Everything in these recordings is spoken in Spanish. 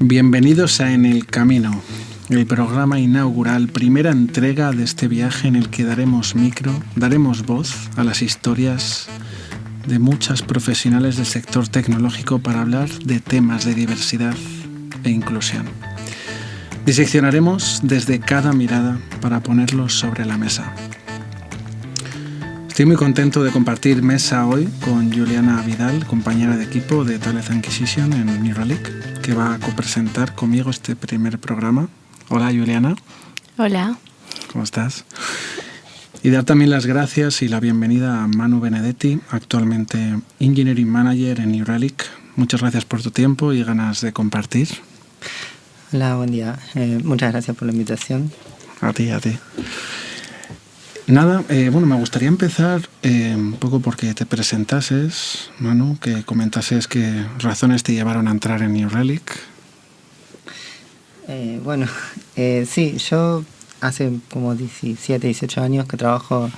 Bienvenidos a En el Camino, el programa inaugural, primera entrega de este viaje en el que daremos voz a las historias de muchas profesionales del sector tecnológico para hablar de temas de diversidad e inclusión. Diseccionaremos desde cada mirada para ponerlos sobre la mesa. Estoy muy contento de compartir mesa hoy con Juliana Vidal, compañera de equipo de Talent Acquisition en New Relic, que va a copresentar conmigo este primer programa. Hola, Juliana. Hola. ¿Cómo estás? Y dar también las gracias y la bienvenida a Manu Benedetti, actualmente Engineering Manager en New Relic. Muchas gracias por tu tiempo y ganas de compartir. Hola, buen día. Muchas gracias por la invitación. A ti. Nada, me gustaría empezar un poco porque te presentases, Manu, que comentases qué razones te llevaron a entrar en New Relic. Sí, yo hace como 17, 18 años que trabajo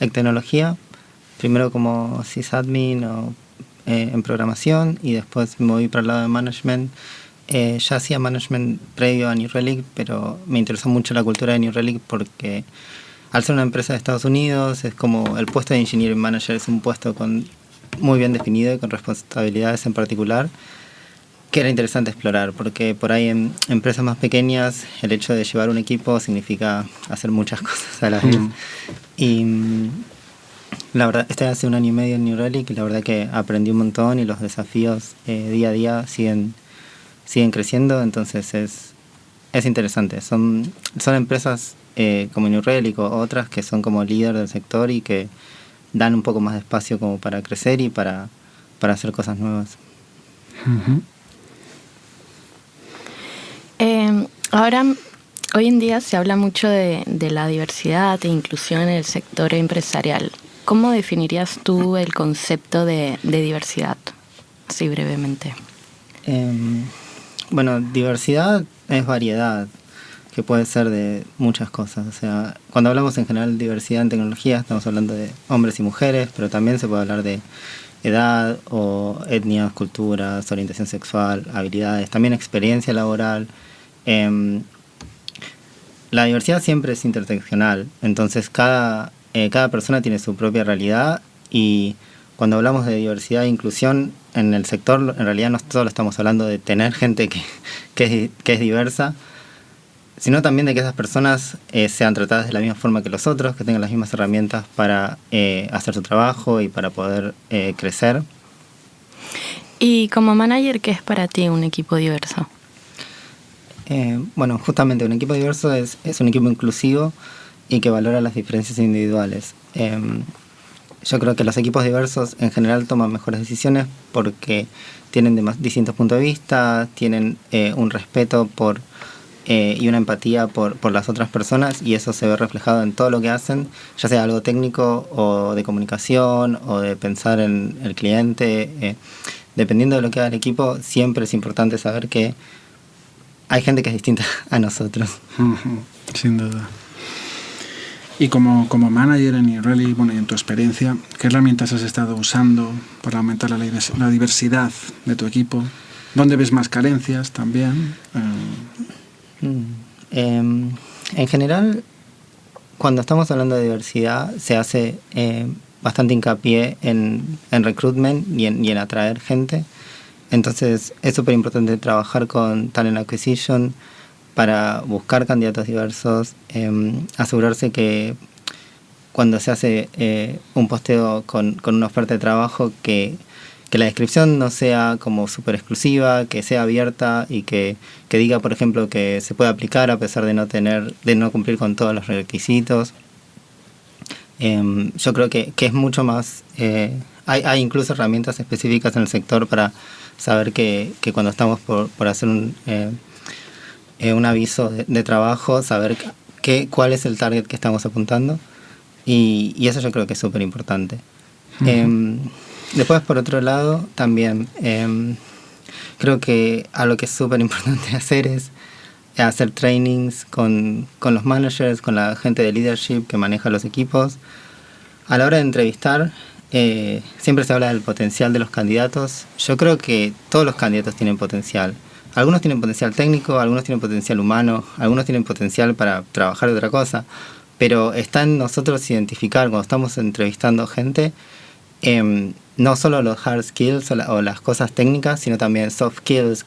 en tecnología, primero como sysadmin o en programación y después me moví para el lado de management. Ya hacía management previo a New Relic, pero me interesó mucho la cultura de New Relic porque al ser una empresa de Estados Unidos, es como el puesto de Engineering Manager es un puesto muy bien definido y con responsabilidades en particular, que era interesante explorar, porque por ahí en empresas más pequeñas el hecho de llevar un equipo significa hacer muchas cosas a la vez. Y la verdad, estoy hace 1 año y medio en New Relic y la verdad que aprendí un montón y los desafíos día a día siguen creciendo, entonces es interesante. Son empresas como New Relic o otras que son como líder del sector y que dan un poco más de espacio como para crecer y para hacer cosas nuevas. Uh-huh. Ahora, hoy en día se habla mucho de la diversidad e inclusión en el sector empresarial. ¿Cómo definirías tú el concepto de diversidad? Así brevemente. Diversidad es variedad, que puede ser de muchas cosas. O sea, cuando hablamos en general de diversidad en tecnología, estamos hablando de hombres y mujeres, pero también se puede hablar de edad o etnias, culturas, orientación sexual, habilidades, también experiencia laboral. La diversidad siempre es interseccional, entonces cada persona tiene su propia realidad y cuando hablamos de diversidad e inclusión en el sector, en realidad no solo estamos hablando de tener gente que es diversa, sino también de que esas personas sean tratadas de la misma forma que los otros, que tengan las mismas herramientas para hacer su trabajo y para poder crecer. Y como manager, ¿qué es para ti un equipo diverso? Justamente un equipo diverso es un equipo inclusivo y que valora las diferencias individuales. Yo creo que los equipos diversos en general toman mejores decisiones porque tienen distintos puntos de vista, tienen un respeto y una empatía por las otras personas y eso se ve reflejado en todo lo que hacen, ya sea algo técnico o de comunicación o de pensar en el cliente. Dependiendo de lo que haga el equipo, siempre es importante saber que hay gente que es distinta a nosotros. Uh-huh. Sin duda. Y como manager en New Relic, y en tu experiencia, ¿qué herramientas has estado usando para aumentar la diversidad de tu equipo? ¿Dónde ves más carencias también? En general, cuando estamos hablando de diversidad, se hace bastante hincapié en recruitment y en atraer gente. Entonces es súper importante trabajar con Talent Acquisition para buscar candidatos diversos, asegurarse que cuando se hace un posteo con una oferta de trabajo que la descripción no sea como súper exclusiva, que sea abierta y que diga, por ejemplo, que se puede aplicar a pesar de no cumplir con todos los requisitos. Yo creo que es mucho más... hay incluso herramientas específicas en el sector para saber que cuando estamos por hacer un aviso de trabajo, saber cuál es el target que estamos apuntando. Y eso yo creo que es súper importante. Uh-huh. Después, por otro lado, también creo que algo que es súper importante hacer es hacer trainings con los managers, con la gente de leadership que maneja los equipos. A la hora de entrevistar, siempre se habla del potencial de los candidatos. Yo creo que todos los candidatos tienen potencial. Algunos tienen potencial técnico, algunos tienen potencial humano, algunos tienen potencial para trabajar de otra cosa, pero está en nosotros identificar cuando estamos entrevistando gente, no solo los hard skills o las cosas técnicas, sino también soft skills,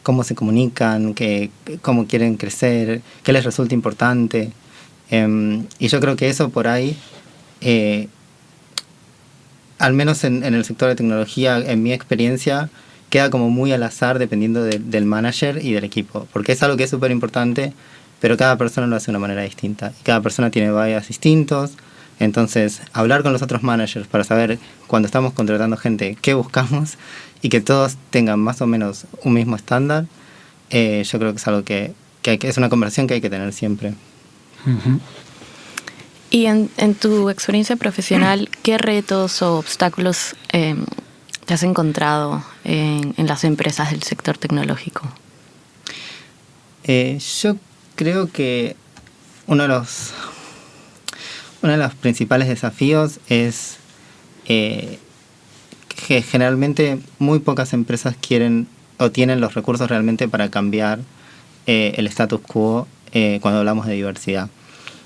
cómo se comunican, cómo quieren crecer, qué les resulta importante. Y yo creo que eso por ahí, al menos en el sector de tecnología, en mi experiencia, queda como muy al azar dependiendo del manager y del equipo, porque es algo que es súper importante, pero cada persona lo hace de una manera distinta y cada persona tiene bias distintos. Entonces, hablar con los otros managers para saber cuando estamos contratando gente qué buscamos y que todos tengan más o menos un mismo estándar, yo creo que es algo que es una conversación que hay que tener siempre. Uh-huh. Y en tu experiencia profesional, ¿qué retos o obstáculos te has encontrado en las empresas del sector tecnológico? Yo creo que uno de los principales desafíos es que generalmente muy pocas empresas quieren o tienen los recursos realmente para cambiar el status quo cuando hablamos de diversidad.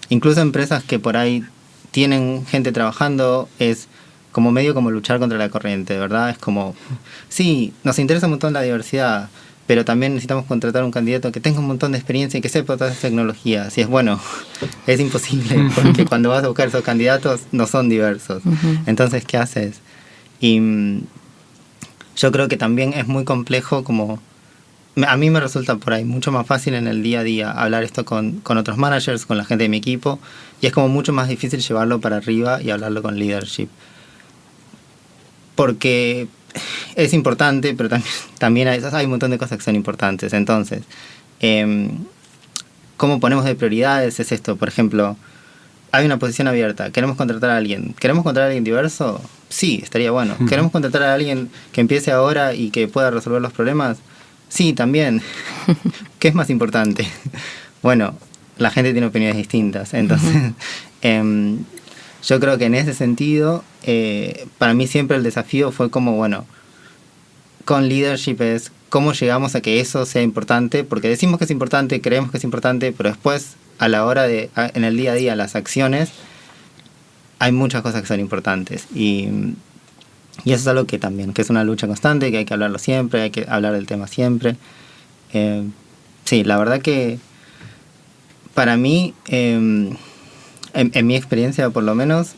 Incluso empresas que por ahí tienen gente trabajando es como medio como luchar contra la corriente, ¿verdad? Es como, sí, nos interesa un montón la diversidad, pero también necesitamos contratar un candidato que tenga un montón de experiencia y que sepa todas las tecnologías. Y es bueno, es imposible, porque cuando vas a buscar esos candidatos no son diversos. Uh-huh. Entonces, ¿qué haces? Y yo creo que también es muy complejo como... A mí me resulta por ahí mucho más fácil en el día a día hablar esto con otros managers, con la gente de mi equipo, y es como mucho más difícil llevarlo para arriba y hablarlo con leadership. Porque es importante, pero también hay un montón de cosas que son importantes. Entonces, ¿cómo ponemos de prioridades? Es esto, por ejemplo, hay una posición abierta, queremos contratar a alguien. ¿Queremos contratar a alguien diverso? Sí, estaría bueno. Uh-huh. ¿Queremos contratar a alguien que empiece ahora y que pueda resolver los problemas? Sí, también. ¿Qué es más importante? Bueno, la gente tiene opiniones distintas. Entonces, yo creo que en ese sentido, para mí siempre el desafío fue como, bueno, con leadership es cómo llegamos a que eso sea importante, porque decimos que es importante, creemos que es importante, pero después, a la hora de, en el día a día, las acciones, hay muchas cosas que son importantes. Y eso es algo que también, que es una lucha constante, que hay que hablarlo siempre, hay que hablar del tema siempre. Sí, la verdad que para mí, en mi experiencia por lo menos,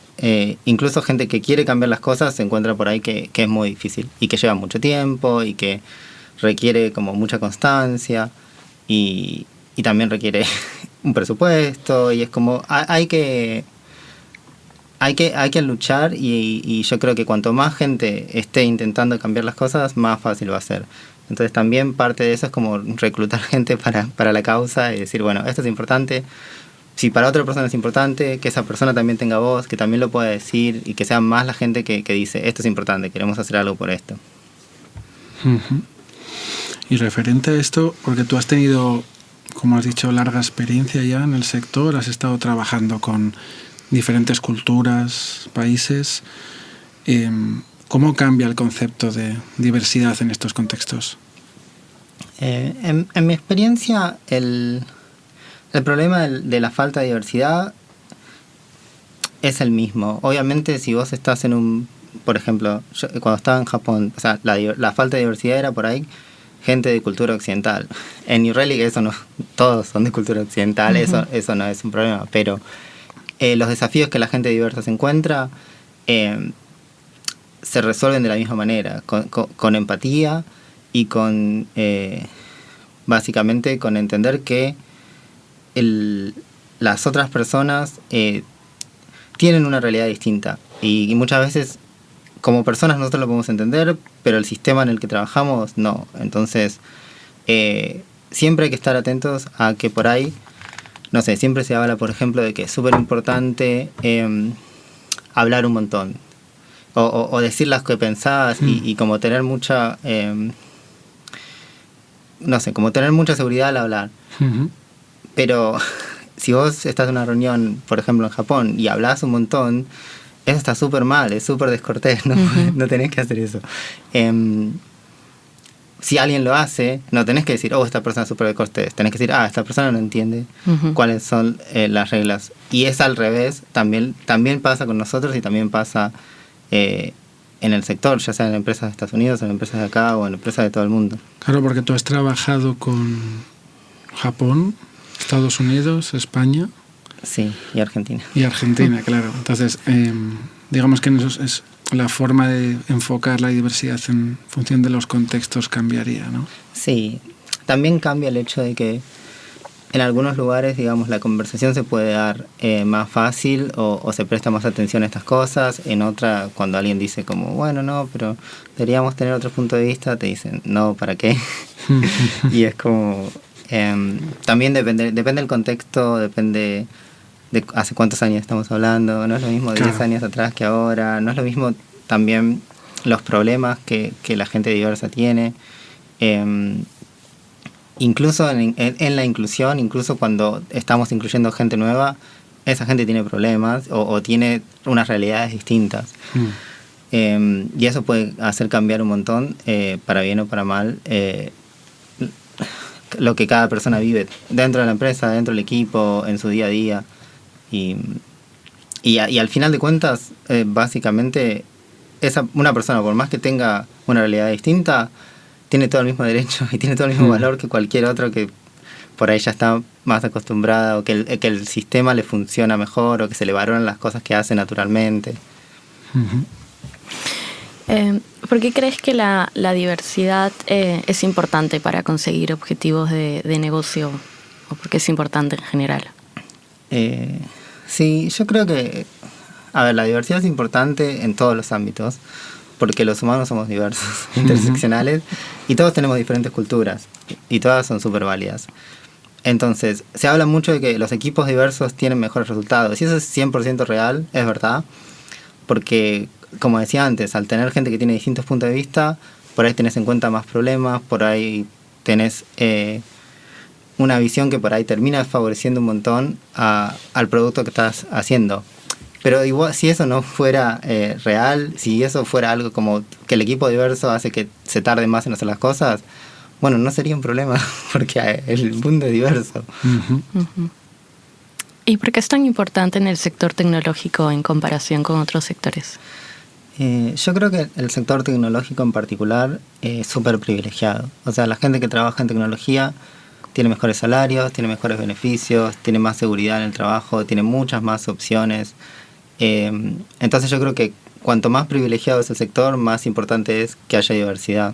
incluso gente que quiere cambiar las cosas se encuentra por ahí que es muy difícil y que lleva mucho tiempo y que requiere como mucha constancia y también requiere un presupuesto y es como hay que luchar y yo creo que cuanto más gente esté intentando cambiar las cosas, más fácil va a ser. Entonces también parte de eso es como reclutar gente para la causa y decir, bueno, esto es importante. Si para otra persona es importante, que esa persona también tenga voz, que también lo pueda decir y que sea más la gente que dice, esto es importante, queremos hacer algo por esto. Uh-huh. Y referente a esto, porque tú has tenido, como has dicho, larga experiencia ya en el sector, has estado trabajando con diferentes culturas, países. ¿Cómo cambia el concepto de diversidad en estos contextos? En mi experiencia, el problema de la falta de diversidad es el mismo. Obviamente, si vos estás en un... Por ejemplo, yo, cuando estaba en Japón, o sea, la falta de diversidad era por ahí gente de cultura occidental. En New Relic eso no... Todos son de cultura occidental, uh-huh. Eso no es un problema, pero... los desafíos que la gente diversa se encuentra se resuelven de la misma manera, con empatía y con básicamente con entender que las otras personas tienen una realidad distinta y muchas veces como personas nosotros lo podemos entender, pero el sistema en el que trabajamos no. Entonces siempre hay que estar atentos a que por ahí, no sé, siempre se habla, por ejemplo, de que es súper importante hablar un montón o decir las que pensás y como tener mucha, no sé, como tener mucha seguridad al hablar. Uh-huh. Pero si vos estás en una reunión, por ejemplo, en Japón y hablas un montón, eso está súper mal, es súper descortés, ¿no? No tenés que hacer eso. Si alguien lo hace, no tenés que decir, oh, esta persona es súper descortés. Tenés que decir, esta persona no entiende cuáles son las reglas. Y es al revés, también pasa con nosotros y también pasa en el sector, ya sea en empresas de Estados Unidos, en empresas de acá o en empresas de todo el mundo. Claro, porque tú has trabajado con Japón, Estados Unidos, España. Sí, y Argentina. Y Argentina, claro. Entonces, digamos que eso es la forma de enfocar la diversidad en función de los contextos cambiaría, ¿no? Sí, también cambia el hecho de que en algunos lugares, digamos, la conversación se puede dar más fácil o se presta más atención a estas cosas. En otra, cuando alguien dice como, bueno, no, pero deberíamos tener otro punto de vista, te dicen, no, ¿para qué? Y es como... también depende del contexto, depende de hace cuántos años estamos hablando. No es lo mismo 10 años atrás que ahora. No es lo mismo también los problemas que la gente diversa tiene. Incluso en la inclusión, incluso cuando estamos incluyendo gente nueva, esa gente tiene problemas o tiene unas realidades distintas. Y eso puede hacer cambiar un montón, para bien o para mal, lo que cada persona vive dentro de la empresa, dentro del equipo, en su día a día. Y al final de cuentas, básicamente, una persona, por más que tenga una realidad distinta, tiene todo el mismo derecho y tiene todo el mismo valor que cualquier otro que por ahí ya está más acostumbrada, o que el sistema le funciona mejor, o que se le valoran las cosas que hace naturalmente. ¿Por qué crees que la diversidad es importante para conseguir objetivos de negocio? ¿O por qué es importante en general? Sí, yo creo que... A ver, la diversidad es importante en todos los ámbitos, porque los humanos somos diversos, interseccionales, y todos tenemos diferentes culturas, y todas son súper válidas. Entonces, se habla mucho de que los equipos diversos tienen mejores resultados, y eso es 100% real, es verdad, porque, como decía antes, al tener gente que tiene distintos puntos de vista, por ahí tenés en cuenta más problemas, por ahí tenés una visión que por ahí termina favoreciendo un montón al producto que estás haciendo. Pero igual, si eso no fuera real, si eso fuera algo como que el equipo diverso hace que se tarde más en hacer las cosas, bueno, no sería un problema, porque el mundo es diverso. ¿Y por qué es tan importante en el sector tecnológico en comparación con otros sectores? Yo creo que el sector tecnológico en particular es súper privilegiado. O sea, la gente que trabaja en tecnología tiene mejores salarios, tiene mejores beneficios, tiene más seguridad en el trabajo, tiene muchas más opciones. Entonces yo creo que cuanto más privilegiado es el sector, más importante es que haya diversidad.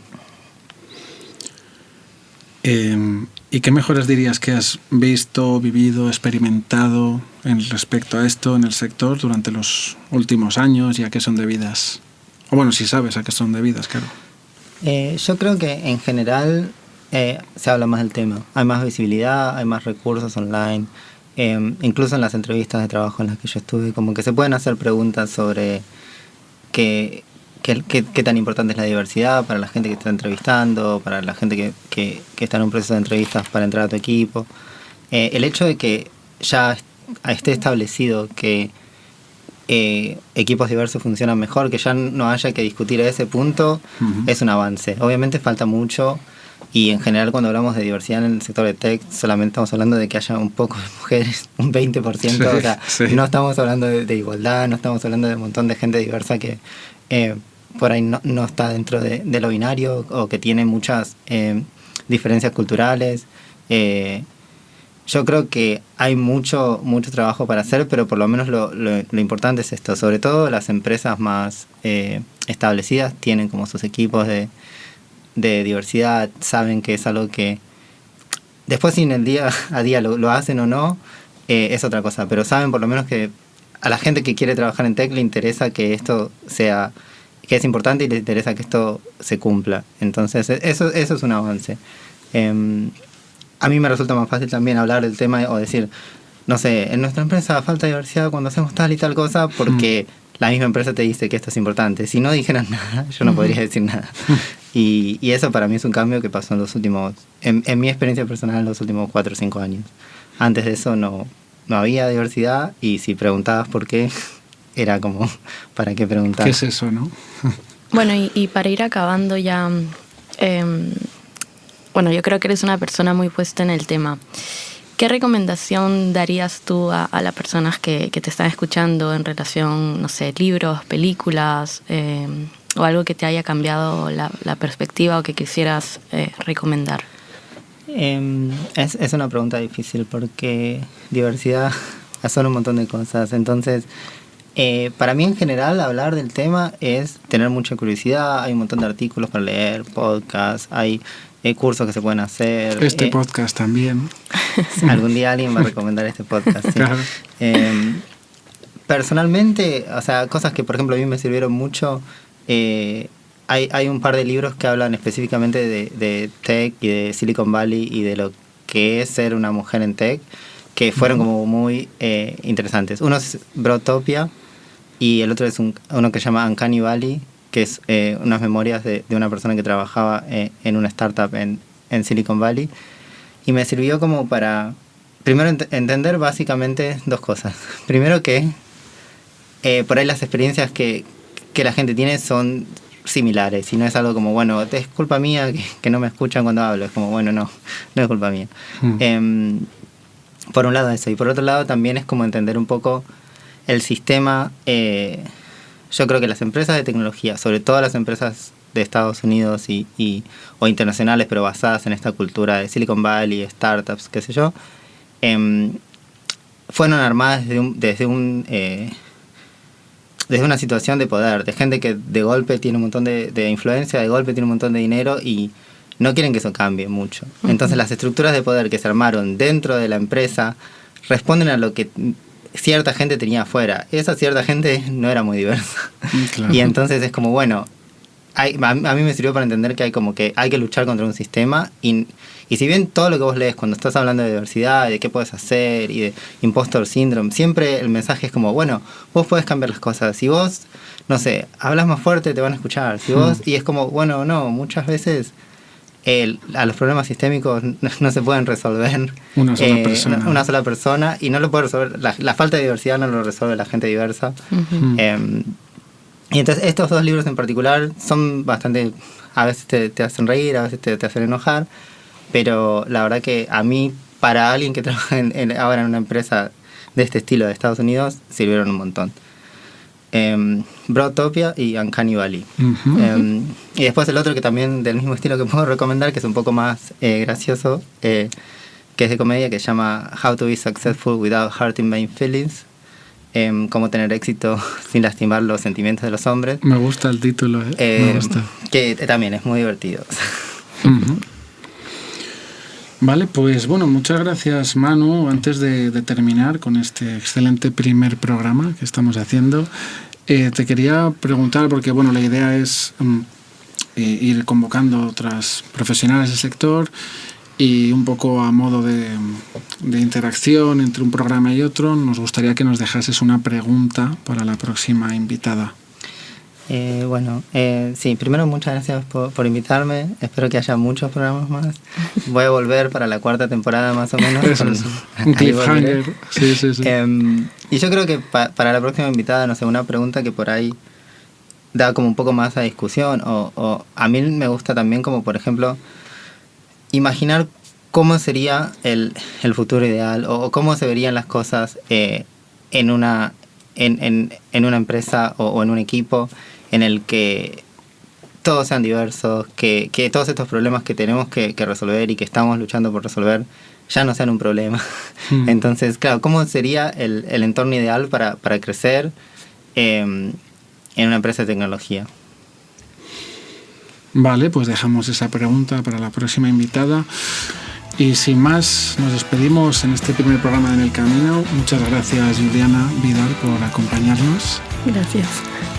¿Y qué mejoras dirías que has visto, vivido, experimentado respecto a esto en el sector durante los últimos años y a qué son debidas? O bueno, si sabes a qué son debidas, claro. Yo creo que en general se habla más del tema. Hay más visibilidad, hay más recursos online. Incluso en las entrevistas de trabajo en las que yo estuve, como que se pueden hacer preguntas sobre qué tan importante es la diversidad para la gente que está entrevistando, para la gente que está en un proceso de entrevistas para entrar a tu equipo. El hecho de que ya esté establecido que equipos diversos funcionan mejor, que ya no haya que discutir ese punto, es un avance. Obviamente falta mucho. Y en general, cuando hablamos de diversidad en el sector de tech, solamente estamos hablando de que haya un poco de mujeres, un 20%. Sí, o sea, no estamos hablando de igualdad, no estamos hablando de un montón de gente diversa que por ahí no está dentro de lo binario, o que tiene muchas diferencias culturales. Yo creo que hay mucho trabajo para hacer, pero por lo menos lo importante es esto. Sobre todo las empresas más establecidas tienen como sus equipos de diversidad, saben que es algo que después, si en el día a día lo hacen o no, es otra cosa, pero saben por lo menos que a la gente que quiere trabajar en tech le interesa que esto sea, que es importante, y le interesa que esto se cumpla. Entonces eso es un avance. A mí me resulta más fácil también hablar del tema o decir, no sé, en nuestra empresa falta diversidad cuando hacemos tal y tal cosa, porque la misma empresa te dice que esto es importante. Si no dijeran nada, yo no podría decir nada. Y eso para mí es un cambio que pasó en los últimos, en mi experiencia personal, en los últimos 4 o 5 años. Antes de eso no había diversidad, y si preguntabas por qué, era como, ¿para qué preguntar? ¿Qué es eso, no? Bueno, y para ir acabando ya, bueno, yo creo que eres una persona muy puesta en el tema. ¿Qué recomendación darías tú a las personas que te están escuchando en relación, no sé, libros, películas, o algo que te haya cambiado la perspectiva o que quisieras recomendar? Es una pregunta difícil porque diversidad son un montón de cosas. Entonces, para mí en general hablar del tema es tener mucha curiosidad. Hay un montón de artículos para leer, podcasts, hay cursos que se pueden hacer. Este podcast también. Algún día alguien va a recomendar este podcast. ¿Sí? Claro. Personalmente, o sea, cosas que por ejemplo a mí me sirvieron mucho. Hay un par de libros que hablan específicamente de tech y de Silicon Valley y de lo que es ser una mujer en tech, que fueron como muy interesantes. Uno es Brotopia y el otro es uno que se llama Uncanny Valley, que es unas memorias de una persona que trabajaba en una startup en Silicon Valley. Y me sirvió como para, primero, entender básicamente dos cosas. Primero que por ahí las experiencias que la gente tiene son similares y no es algo como, bueno, es culpa mía que no me escuchan cuando hablo. Es como, bueno, no es culpa mía. Por un lado eso, y por otro lado también es como entender un poco el sistema. Yo creo que las empresas de tecnología, sobre todo las empresas de Estados Unidos o internacionales, pero basadas en esta cultura de Silicon Valley, startups, qué sé yo, fueron armadas desde una situación de poder, de gente que de golpe tiene un montón de influencia, de golpe tiene un montón de dinero y no quieren que eso cambie mucho. Entonces las estructuras de poder que se armaron dentro de la empresa responden a lo que cierta gente tenía afuera. Esa cierta gente no era muy diversa. Claro. Y entonces es como, bueno, a mí me sirvió para entender que hay que luchar contra un sistema y si bien todo lo que vos lees cuando estás hablando de diversidad, de qué puedes hacer y de impostor syndrome, siempre el mensaje es como, bueno, vos podés cambiar las cosas. Si vos, no sé, hablas más fuerte, te van a escuchar. Si vos, y es como, bueno, no, muchas veces a los problemas sistémicos no se pueden resolver una sola persona y no lo puede resolver, la falta de diversidad no lo resuelve la gente diversa. Y entonces estos dos libros en particular son bastante, a veces te hacen reír, a veces te hacen enojar, pero la verdad que a mí, para alguien que trabaja ahora en una empresa de este estilo de Estados Unidos, sirvieron un montón. Brotopia y Uncanny Valley. Y después el otro que también del mismo estilo que puedo recomendar, que es un poco más gracioso, que es de comedia, que se llama How to be Successful Without Hurting My Feelings. Cómo tener éxito sin lastimar los sentimientos de los hombres. Me gusta el título, me gusta. Que también es muy divertido. Vale, pues bueno, muchas gracias, Manu. Antes de terminar con este excelente primer programa que estamos haciendo, te quería preguntar, porque bueno, la idea es ir convocando otras profesionales del sector y un poco a modo de interacción entre un programa y otro, nos gustaría que nos dejases una pregunta para la próxima invitada. Sí, primero muchas gracias por invitarme. Espero que haya muchos programas más. Voy a volver para la 4ª temporada más o menos. Un cliffhanger. Sí. Y yo creo que para la próxima invitada, no sé, una pregunta que por ahí da como un poco más a discusión, o a mí me gusta también como, por ejemplo, imaginar cómo sería el futuro ideal o cómo se verían las cosas en una empresa o en un equipo en el que todos sean diversos, que todos estos problemas que tenemos que resolver y que estamos luchando por resolver ya no sean un problema. Entonces, claro, ¿cómo sería el entorno ideal para crecer en una empresa de tecnología? Vale, pues dejamos esa pregunta para la próxima invitada. Y sin más, nos despedimos en este primer programa de En el Camino. Muchas gracias, Juliana Vidal, por acompañarnos. Gracias.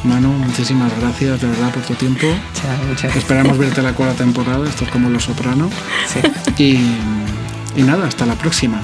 Manu, muchísimas gracias, de verdad, por tu tiempo. Muchas Esperamos verte en la 4ª temporada, esto es como Los Soprano. Sí. Y nada, hasta la próxima.